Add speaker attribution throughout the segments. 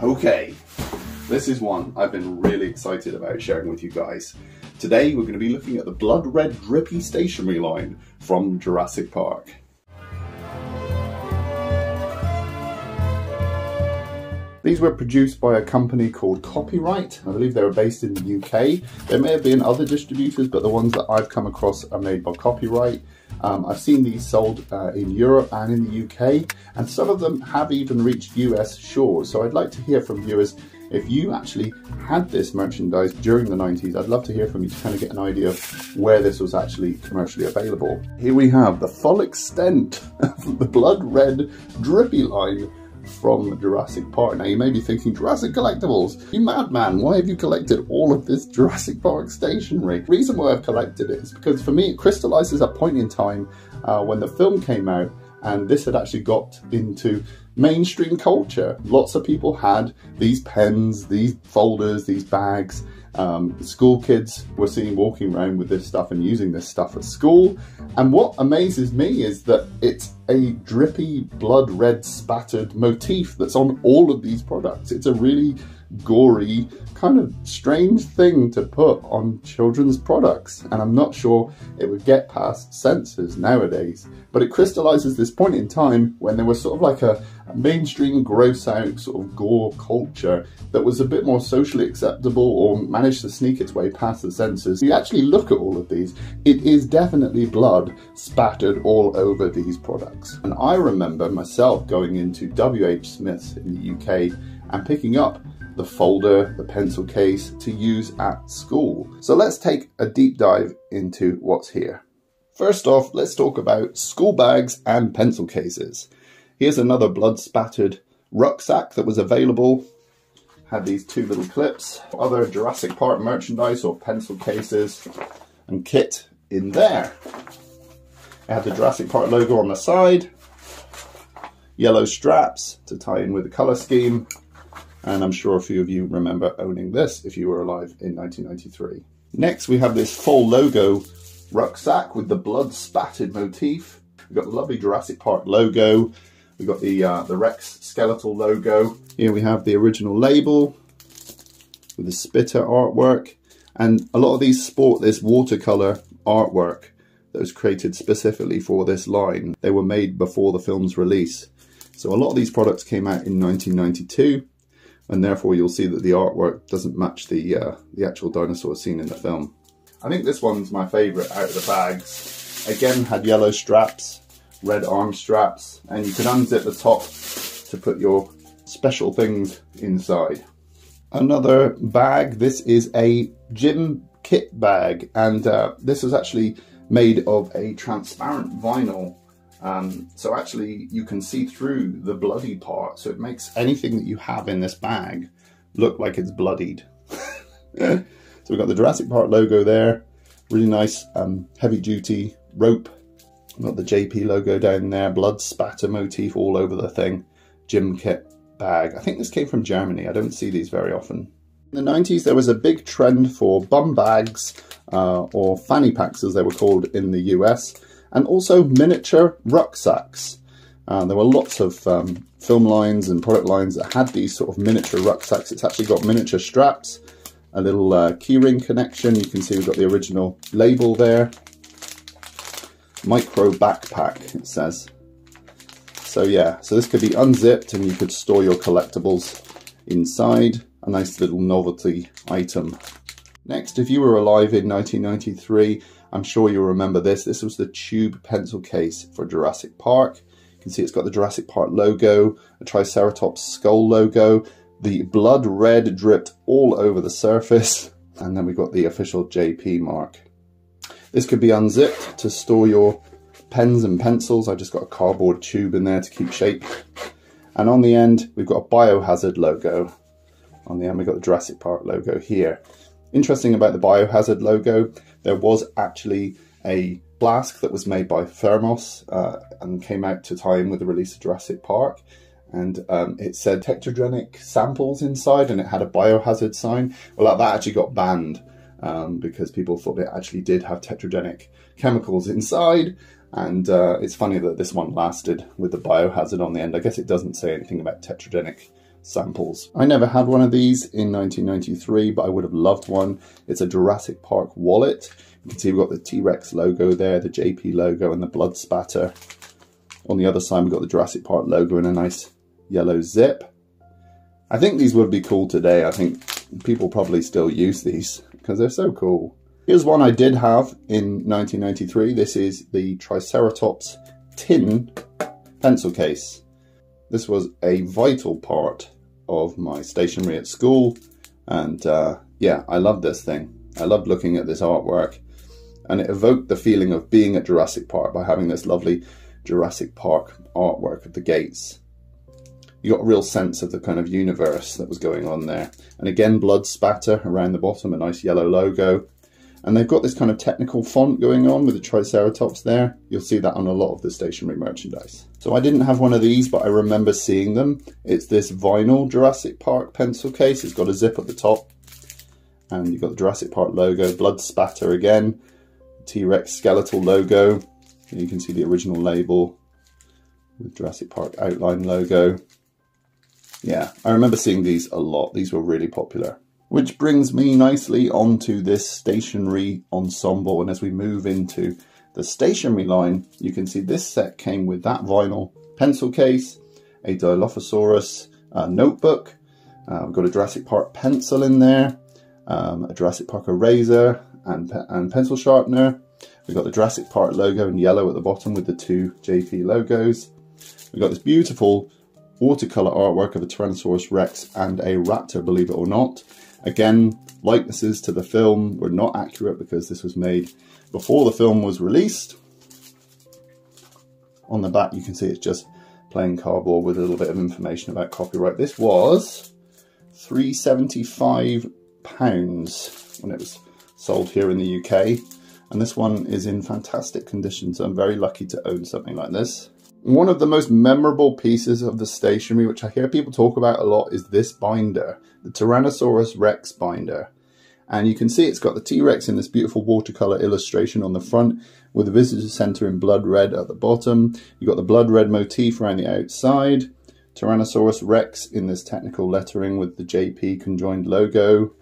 Speaker 1: Okay, this is one I've been really excited about sharing with you guys. Today we're going to be looking at the blood red drippy stationery line from Jurassic Park. These were produced by a company called Copywrite. I believe they were based in the UK. There may have been other distributors, but the ones that I've come across are made by Copywrite. I've seen these sold in Europe and in the UK, and some of them have even reached US shores. So I'd like to hear from viewers if you actually had this merchandise during the 90s. I'd love to hear from you to kind of get an idea of where this was actually commercially available. Here we have the full extent of the blood red drippy line from Jurassic Park. Now you may be thinking, Jurassic Collectibles, you madman, why have you collected all of this Jurassic Park stationery? The reason why I've collected it is because for me it crystallizes a point in time when the film came out and this had actually got into mainstream culture. Lots of people had these pens, these folders, these bags. School kids were seen walking around with this stuff and using this stuff at school. And what amazes me is that it's a drippy blood red spattered motif that's on all of these products. It's a really gory, kind of strange thing to put on children's products, and I'm not sure it would get past censors nowadays. But it crystallizes this point in time when there was sort of like a mainstream gross out sort of gore culture that was a bit more socially acceptable or managed to sneak its way past the censors. If you actually look at all of these, it is definitely blood spattered all over these products. And I remember myself going into WH Smith's in the UK and picking up the folder, the pencil case to use at school. So let's take a deep dive into what's here. First off, let's talk about school bags and pencil cases. Here's another blood spattered rucksack that was available. Had these two little clips, other Jurassic Park merchandise or pencil cases and kit in there. It had the Jurassic Park logo on the side, yellow straps to tie in with the colour scheme. And I'm sure a few of you remember owning this if you were alive in 1993. Next, we have this full logo rucksack with the blood spattered motif. We've got the lovely Jurassic Park logo. We've got the Rex skeletal logo. Here we have the original label with the spitter artwork. And a lot of these sport this watercolor artwork that was created specifically for this line. They were made before the film's release. So a lot of these products came out in 1992. And therefore you'll see that the artwork doesn't match the actual dinosaur seen in the film. I think this one's my favourite out of the bags. Again, had yellow straps, red arm straps, and you could unzip the top to put your special things inside. Another bag, this is a gym kit bag, and this was actually made of a transparent vinyl. So actually you can see through the bloody part, so it makes anything that you have in this bag look like it's bloodied. So we've got the Jurassic Park logo there, really nice heavy duty rope. We've got the JP logo down there, blood spatter motif all over the thing, gym kit bag. I think this came from Germany, I don't see these very often. In the 90s there was a big trend for bum bags, or fanny packs as they were called in the US. And also miniature rucksacks. There were lots of film lines and product lines that had these sort of miniature rucksacks. It's actually got miniature straps, a little keyring connection. You can see we've got the original label there. Micro backpack, it says. So yeah, so this could be unzipped and you could store your collectibles inside. A nice little novelty item. Next, if you were alive in 1993, I'm sure you'll remember this. This was the tube pencil case for Jurassic Park. You can see it's got the Jurassic Park logo, a Triceratops skull logo, the blood red dripped all over the surface, and then we've got the official JP mark. This could be unzipped to store your pens and pencils. I've just got a cardboard tube in there to keep shape. And on the end, we've got a biohazard logo. On the end, we've got the Jurassic Park logo here. Interesting about the biohazard logo, there was actually a flask that was made by Thermos and came out to tie in with the release of Jurassic Park. And it said tetragenic samples inside and it had a biohazard sign. Well, that actually got banned because people thought it actually did have tetragenic chemicals inside. And it's funny that this one lasted with the biohazard on the end. I guess it doesn't say anything about tetragenic samples. I never had one of these in 1993, but I would have loved one. It's a Jurassic Park wallet. You can see we've got the T.rex logo there, the JP logo, and the blood spatter. On the other side, we've got the Jurassic Park logo in a nice yellow zip. I think these would be cool today. I think people probably still use these because they're so cool. Here's one I did have in 1993. This is the Triceratops tin pencil case. This was a vital part of my stationery at school, and yeah, I love this thing. I loved looking at this artwork, and it evoked the feeling of being at Jurassic Park by having this lovely Jurassic Park artwork of the gates. You got a real sense of the kind of universe that was going on there. And again, blood spatter around the bottom, a nice yellow logo. And they've got this kind of technical font going on with the Triceratops there. You'll see that on a lot of the stationery merchandise. So I didn't have one of these, but I remember seeing them. It's this vinyl Jurassic Park pencil case. It's got a zip at the top. And you've got the Jurassic Park logo, blood spatter again, T.rex skeletal logo. And you can see the original label with Jurassic Park outline logo. Yeah, I remember seeing these a lot. These were really popular. Which brings me nicely onto this stationery ensemble. And as we move into the stationery line, you can see this set came with that vinyl pencil case, a Dilophosaurus notebook. We've got a Jurassic Park pencil in there, a Jurassic Park eraser and pencil sharpener. We've got the Jurassic Park logo in yellow at the bottom with the two JP logos. We've got this beautiful watercolor artwork of a Tyrannosaurus Rex and a raptor, believe it or not. Again, likenesses to the film were not accurate because this was made before the film was released. On the back, you can see it's just plain cardboard with a little bit of information about copyright. This was £375 when it was sold here in the UK. And this one is in fantastic condition, so I'm very lucky to own something like this. One of the most memorable pieces of the stationery, which I hear people talk about a lot, is this binder, the Tyrannosaurus Rex binder. And you can see it's got the T-Rex in this beautiful watercolor illustration on the front, with the visitor center in blood red at the bottom. You've got the blood red motif around the outside, Tyrannosaurus Rex in this technical lettering with the JP conjoined logo.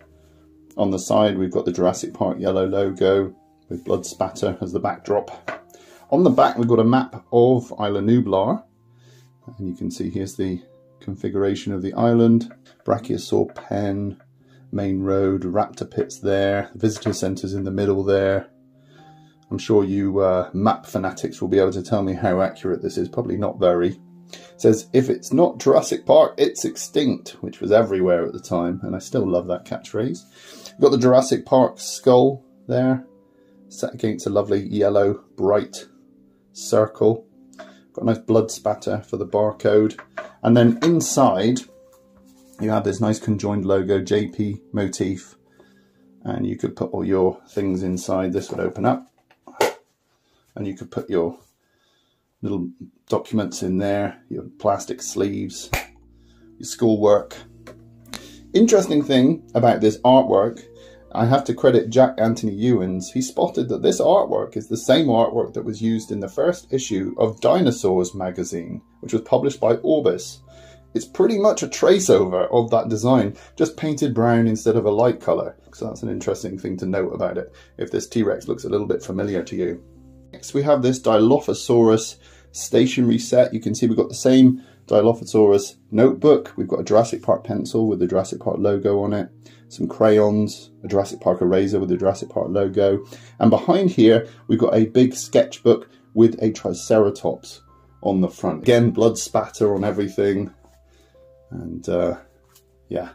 Speaker 1: On the side, we've got the Jurassic Park yellow logo with blood spatter as the backdrop. On the back, we've got a map of Isla Nublar, and you can see here's the configuration of the island. Brachiosaur pen, main road, raptor pits there, visitor centres in the middle there. I'm sure you map fanatics will be able to tell me how accurate this is, probably not very. It says, if it's not Jurassic Park, it's extinct, which was everywhere at the time, and I still love that catchphrase. We've got the Jurassic Park skull there, set against a lovely yellow, bright circle. Got a nice blood spatter for the barcode. And then inside, you have this nice conjoined logo, JP motif. And you could put all your things inside. This would open up. And you could put your little documents in there, your plastic sleeves, your schoolwork. Interesting thing about this artwork, I have to credit Jack Anthony Ewins. He spotted that this artwork is the same artwork that was used in the first issue of Dinosaurs magazine, which was published by Orbis. It's pretty much a traceover of that design, just painted brown instead of a light colour. So that's an interesting thing to note about it, if this T-Rex looks a little bit familiar to you. Next we have this Dilophosaurus stationery set. You can see we've got the same Dilophosaurus notebook. We've got a Jurassic Park pencil with the Jurassic Park logo on it. Some crayons, a Jurassic Park eraser with the Jurassic Park logo. And behind here, we've got a big sketchbook with a Triceratops on the front. Again, blood spatter on everything. And yeah,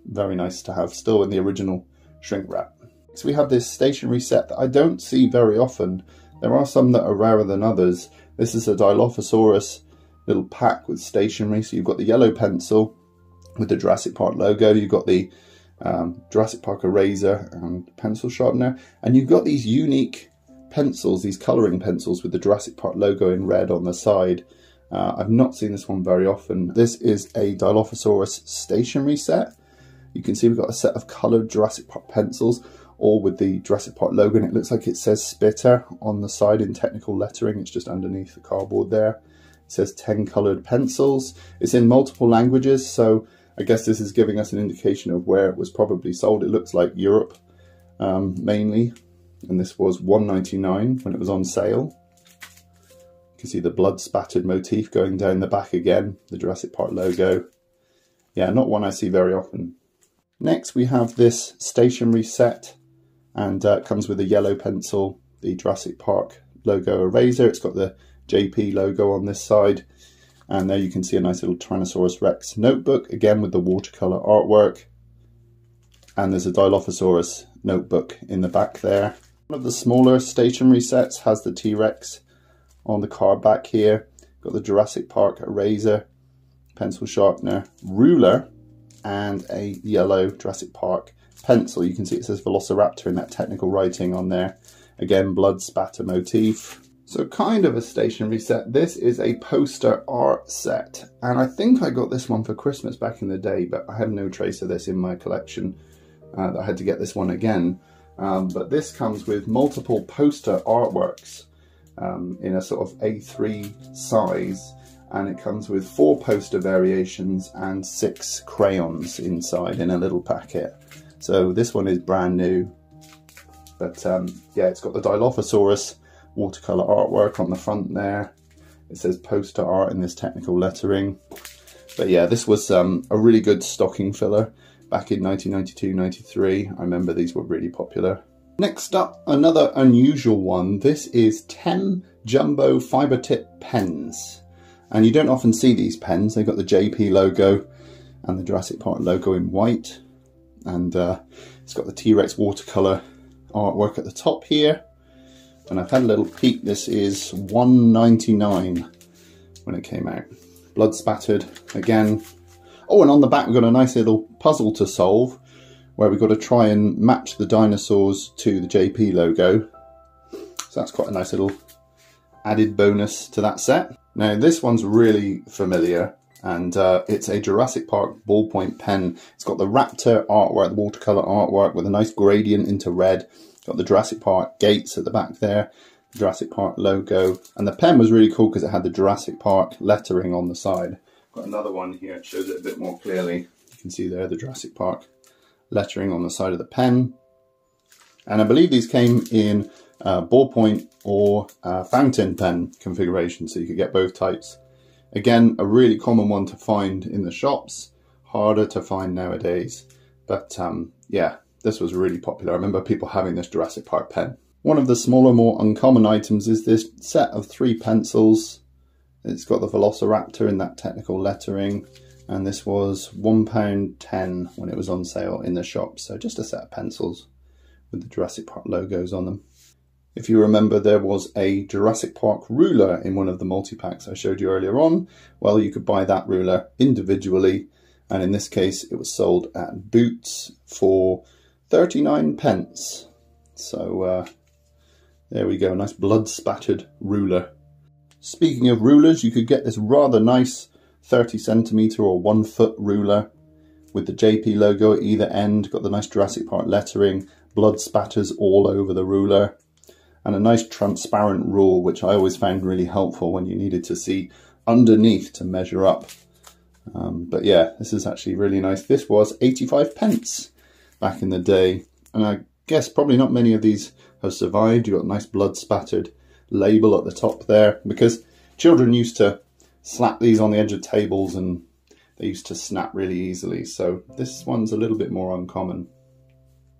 Speaker 1: very nice to have, still in the original shrink wrap. So we have this stationery set that I don't see very often. There are some that are rarer than others. This is a Dilophosaurus little pack with stationery. So you've got the yellow pencil with the Jurassic Park logo. You've got the Jurassic Park eraser and pencil sharpener, and you've got these unique pencils, these colouring pencils with the Jurassic Park logo in red on the side. I've not seen this one very often. This is a Dilophosaurus stationery set. You can see we've got a set of coloured Jurassic Park pencils, all with the Jurassic Park logo, and it looks like it says Spitter on the side in technical lettering. It's just underneath the cardboard there. It says 10 coloured pencils. It's in multiple languages, so I guess this is giving us an indication of where it was probably sold. It looks like Europe mainly, and this was $1.99 when it was on sale. You can see the blood spattered motif going down the back again, the Jurassic Park logo. Yeah, not one I see very often. Next we have this stationery set, and it comes with a yellow pencil, the Jurassic Park logo eraser. It's got the JP logo on this side, and there you can see a nice little Tyrannosaurus Rex notebook, again with the watercolour artwork, and there's a Dilophosaurus notebook in the back there. One of the smaller stationery sets has the T.rex on the card back here. Got the Jurassic Park eraser, pencil sharpener, ruler, and a yellow Jurassic Park pencil. You can see it says Velociraptor in that technical writing on there. Again, blood spatter motif. So kind of a stationery set. This is a poster art set, and I think I got this one for Christmas back in the day, but I have no trace of this in my collection. I had to get this one again. But this comes with multiple poster artworks in a sort of A3 size, and it comes with 4 poster variations and 6 crayons inside in a little packet. So this one is brand new, but yeah, it's got the Dilophosaurus watercolor artwork on the front there. It says poster art in this technical lettering. But yeah, this was a really good stocking filler back in 1992-93. I remember these were really popular. Next up, another unusual one. This is 10 jumbo fiber tip pens, and you don't often see these pens. They've got the JP logo and the Jurassic Park logo in white, and it's got the T.rex watercolor artwork at the top here. And I've had a little peek. This is $1.99 when it came out. Blood spattered again. Oh, and on the back we've got a nice little puzzle to solve, where we've got to try and match the dinosaurs to the JP logo. So that's quite a nice little added bonus to that set. Now this one's really familiar, and it's a Jurassic Park ballpoint pen. It's got the raptor artwork, the watercolor artwork with a nice gradient into red. Got the Jurassic Park gates at the back there, the Jurassic Park logo, and the pen was really cool because it had the Jurassic Park lettering on the side. Got another one here, it shows it a bit more clearly. You can see there the Jurassic Park lettering on the side of the pen. And I believe these came in ballpoint or fountain pen configuration, so you could get both types. Again, a really common one to find in the shops, harder to find nowadays, but yeah, this was really popular. I remember people having this Jurassic Park pen. One of the smaller, more uncommon items is this set of 3 pencils. It's got the Velociraptor in that technical lettering, and this was £1.10 when it was on sale in the shop. So just a set of pencils with the Jurassic Park logos on them. If you remember, there was a Jurassic Park ruler in one of the multi-packs I showed you earlier on. Well, you could buy that ruler individually, and in this case it was sold at Boots for 39p. So there we go, a nice blood spattered ruler. Speaking of rulers, you could get this rather nice 30cm or 1 foot ruler with the JP logo at either end. Got the nice Jurassic Park lettering, blood spatters all over the ruler, and a nice transparent rule, which I always found really helpful when you needed to see underneath to measure up. But yeah, this is actually really nice. This was 85p back in the day, and I guess probably not many of these have survived. You've got a nice blood spattered label at the top there, because children used to slap these on the edge of tables and they used to snap really easily, so this one's a little bit more uncommon.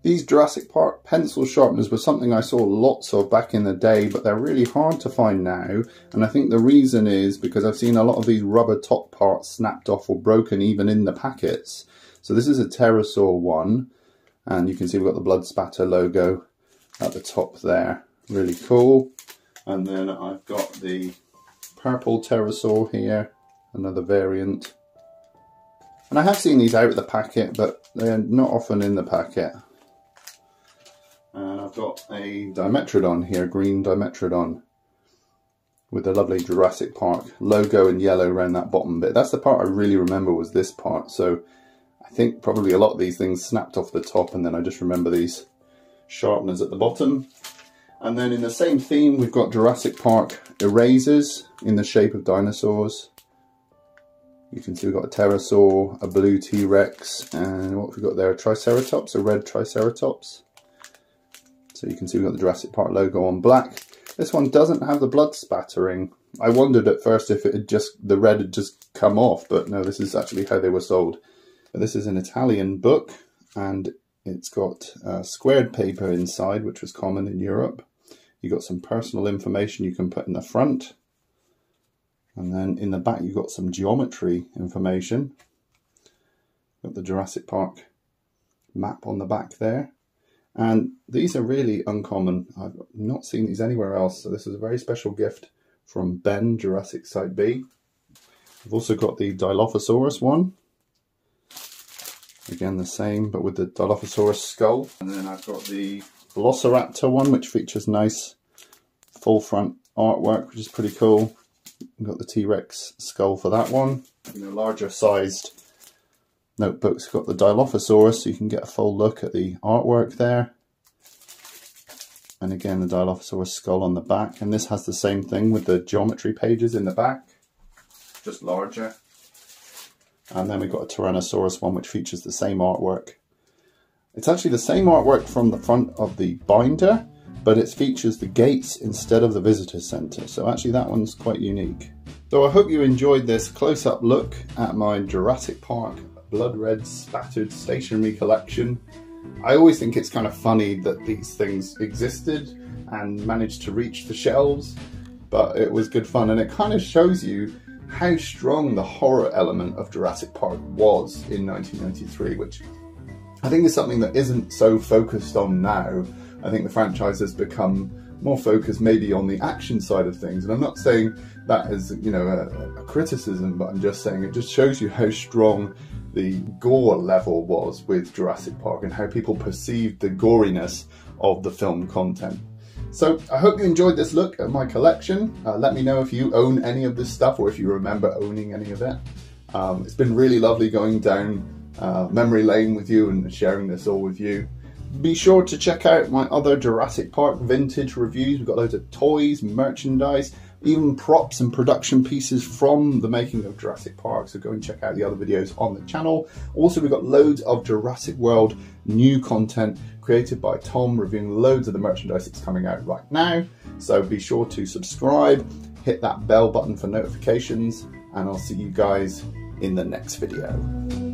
Speaker 1: These Jurassic Park pencil sharpeners were something I saw lots of back in the day, but they're really hard to find now, and I think the reason is because I've seen a lot of these rubber top parts snapped off or broken even in the packets. So this is a pterosaur one, and you can see we've got the blood spatter logo at the top there. Really cool. And then I've got the purple pterosaur here, another variant. And I have seen these out of the packet, but they're not often in the packet. And I've got a Dimetrodon here, green Dimetrodon, with the lovely Jurassic Park logo in yellow around that bottom bit. That's the part I really remember, was this part. So I think probably a lot of these things snapped off the top, and then I just remember these sharpeners at the bottom. And then in the same theme, we've got Jurassic Park erasers in the shape of dinosaurs. You can see we've got a pterosaur, a blue T.rex, and what have we got there? A triceratops, a red triceratops. So you can see we've got the Jurassic Park logo on black. This one doesn't have the blood spattering. I wondered at first if it had the red had just come off, but no, this is actually how they were sold. This is an Italian book, and it's got squared paper inside, which was common in Europe. You've got some personal information you can put in the front. And then in the back, you've got some geometry information. Got the Jurassic Park map on the back there. And these are really uncommon. I've not seen these anywhere else. So this is a very special gift from Ben, Jurassic Site B. I've also got the Dilophosaurus one. Again, the same, but with the Dilophosaurus skull. And then I've got the Velociraptor one, which features nice full front artwork, which is pretty cool. We've got the T.rex skull for that one. You know, larger sized notebooks got the Dilophosaurus, so you can get a full look at the artwork there. And again, the Dilophosaurus skull on the back. And this has the same thing with the geometry pages in the back, just larger. And then we've got a Tyrannosaurus one, which features the same artwork. It's actually the same artwork from the front of the binder, but it features the gates instead of the visitor center. So actually that one's quite unique. So I hope you enjoyed this close-up look at my Jurassic Park blood red spattered stationery collection. I always think it's kind of funny that these things existed and managed to reach the shelves, but it was good fun, and it kind of shows you how strong the horror element of Jurassic Park was in 1993, which I think is something that isn't so focused on now. I think the franchise has become more focused maybe on the action side of things, and I'm not saying that as, you know, a criticism, but I'm just saying it just shows you how strong the gore level was with Jurassic Park and how people perceived the goriness of the film content. So I hope you enjoyed this look at my collection. Let me know if you own any of this stuff or if you remember owning any of it. It's been really lovely going down memory lane with you and sharing this all with you. Be sure to check out my other Jurassic Park vintage reviews. We've got loads of toys, merchandise, even props and production pieces from the making of Jurassic Park. So go and check out the other videos on the channel. Also, we've got loads of Jurassic World new content created by Tom, reviewing loads of the merchandise that's coming out right now. So be sure to subscribe, hit that bell button for notifications, and I'll see you guys in the next video.